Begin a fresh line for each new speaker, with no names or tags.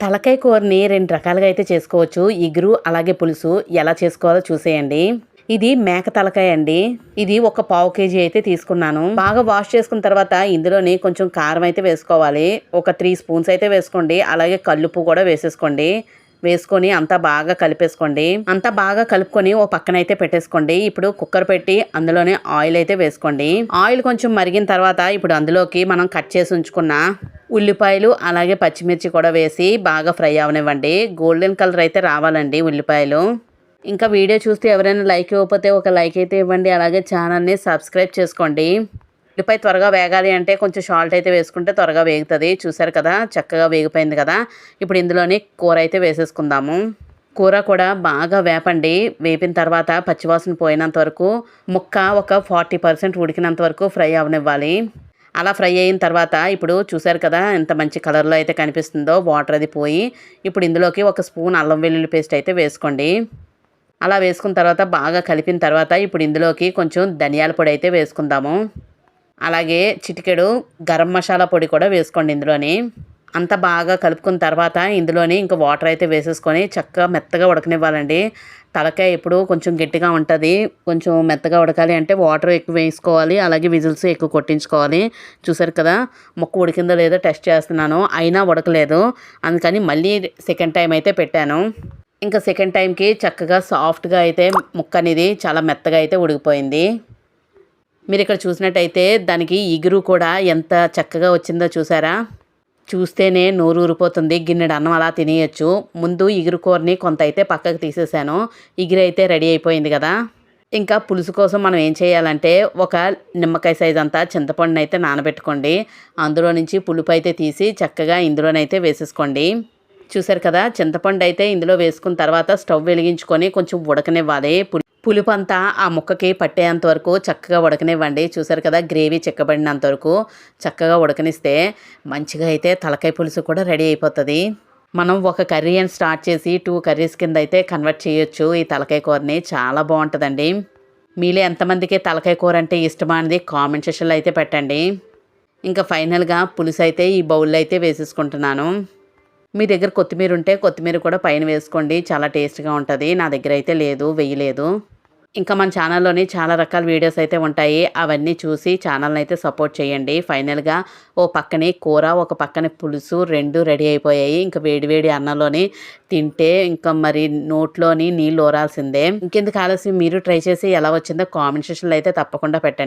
తలకాయ కూరని 2 రకాలుగా అయితే చేసుకోవచ్చు. ఇగురు అలాగే పులుసు ఎలా చేసుకోవాలో చూసేయండి. ఇది మేక తలకాయ అండి. ఇది ఒక పావు కేజీ అయితే తీసుకున్నాను. బాగా వాష్ చేసుకున్న తర్వాత ఇందులోని కొంచెం కారం అయితే వేసుకోవాలి. ఒక 3 స్పూన్స్ అయితే వేసుకోండి. అలాగే కల్లుప్పు కూడా వేసేసుకోండి. వేసుకొని అంతా బాగా కలిపేసుకోండి. అంతా బాగా కలుపుకొని ఓ పక్కన అయితే పెట్టేసుకోండి. ఇప్పుడు కుక్కర్ పెట్టి అందులోనే ఆయిల్ అయితే వేసుకోండి. ఆయిల్ కొంచెం మరిగిన తర్వాత ఇప్పుడు అందులోకి మనం కట్ చేసి ఉంచుకున్న ఉల్లిపాయలు అలాగే పచ్చిమిర్చి కూడా వేసి బాగా ఫ్రై అవనివ్వండి. గోల్డెన్ కలర్ అయితే రావాలండి ఉల్లిపాయలు. ఇంకా వీడియో చూస్తే ఎవరైనా లైక్ ఇవ్వకపోతే ఒక లైక్ అయితే ఇవ్వండి. అలాగే ఛానల్ని సబ్స్క్రైబ్ చేసుకోండి. ఉల్లిపాయ త్వరగా వేగాలి అంటే కొంచెం సాల్ట్ అయితే వేసుకుంటే త్వరగా వేగుతుంది. చూసారు కదా, చక్కగా వేగిపోయింది కదా. ఇప్పుడు ఇందులోని కూర అయితే వేసేసుకుందాము. కూర కూడా బాగా వేపండి. వేపిన తర్వాత పచ్చివాసన పోయినంత వరకు ముక్క ఒక 40% ఉడికినంత వరకు ఫ్రై అవనివ్వాలి. అలా ఫ్రై అయిన తర్వాత ఇప్పుడు చూసారు కదా ఎంత మంచి కలర్లో అయితే కనిపిస్తుందో. వాటర్ అది పోయి ఇప్పుడు ఇందులోకి ఒక స్పూన్ అల్లం వెల్లుల్లి పేస్ట్ అయితే వేసుకోండి. అలా వేసుకున్న తర్వాత బాగా కలిపిన తర్వాత ఇప్పుడు ఇందులోకి కొంచెం ధనియాల పొడి అయితే వేసుకుందాము. అలాగే చిటికెడు గరం మసాలా పొడి కూడా వేసుకోండి ఇందులోని. అంతా బాగా కలుపుకున్న తర్వాత ఇందులోని ఇంకా వాటర్ అయితే వేసేసుకొని చక్కగా మెత్తగా ఉడకనివ్వాలండి. తలకాయ ఎప్పుడు కొంచెం గట్టిగా ఉంటుంది. కొంచెం మెత్తగా ఉడకాలి అంటే వాటర్ ఎక్కువ వేసుకోవాలి. అలాగే విజిల్స్ ఎక్కువ కొట్టించుకోవాలి. చూసారు కదా, ముక్క ఉడికిందో లేదో టెస్ట్ చేస్తున్నాను. అయినా ఉడకలేదు. అందుకని మళ్ళీ సెకండ్ టైం అయితే పెట్టాను. ఇంకా సెకండ్ టైంకి చక్కగా సాఫ్ట్గా అయితే ముక్క అనేది చాలా మెత్తగా అయితే ఉడికిపోయింది. మీరు ఇక్కడ చూసినట్టయితే దానికి ఇగురు కూడా ఎంత చక్కగా వచ్చిందో చూసారా. చూస్తేనే నోరు ఊరిపోతుంది. గిన్నెడు అన్నం అలా తినేయచ్చు. ముందు ఇగురు కూరని కొంత అయితే పక్కకు తీసేసాను. ఇగురు అయితే రెడీ అయిపోయింది కదా. ఇంకా పులుసు కోసం మనం ఏం చేయాలంటే ఒక నిమ్మకాయ సైజ్ అంతా చింతపండుని అయితే నానబెట్టుకోండి. అందులో నుంచి పులుపు అయితే తీసి చక్కగా ఇందులోనైతే వేసేసుకోండి. చూసారు కదా, చింతపండు అయితే ఇందులో వేసుకున్న తర్వాత స్టవ్ వెలిగించుకొని కొంచెం ఉడకనివ్వాలి. పులుపు అంతా ఆ ముక్కకి పట్టేంత వరకు చక్కగా ఉడకనివ్వండి. చూసారు కదా, గ్రేవీ చిక్కబడినంత వరకు చక్కగా ఉడకనిస్తే మంచిగా అయితే తలకాయ పులుసు కూడా రెడీ అయిపోతుంది. మనం ఒక కర్రీ అని స్టార్ట్ చేసి 2 కర్రీస్ కింద అయితే కన్వర్ట్ చేయొచ్చు ఈ తలకాయ కూరని. చాలా బాగుంటుందండి. మీలో ఎంతమందికి తలకాయ కూర అంటే ఇష్టమా అనేది కామెంట్ సెక్షన్లో అయితే పెట్టండి. ఇంకా ఫైనల్గా పులుసు అయితే ఈ బౌల్లో అయితే వేసేసుకుంటున్నాను. మీ దగ్గర కొత్తిమీర ఉంటే కొత్తిమీర కూడా పైన వేసుకోండి. చాలా టేస్ట్గా ఉంటుంది. నా దగ్గర అయితే లేదు, వేయలేదు. ఇంకా మన ఛానల్లోని చాలా రకాల వీడియోస్ అయితే ఉంటాయి. అవన్నీ చూసి ఛానల్ని అయితే సపోర్ట్ చేయండి. ఫైనల్గా ఓ పక్కనే కూర ఒక పక్కనే పులుసు 2 రెడీ అయిపోయాయి. ఇంకా వేడివేడి అన్నంలోని తింటే ఇంకా మరి నోట్లోని నీళ్ళు ఊరాల్సిందే. ఇంకెందుకు ఆలస్యం, మీరు ట్రై చేసి ఎలా వచ్చిందో కామెంట్ సెక్షన్లో అయితే తప్పకుండా పెట్టండి.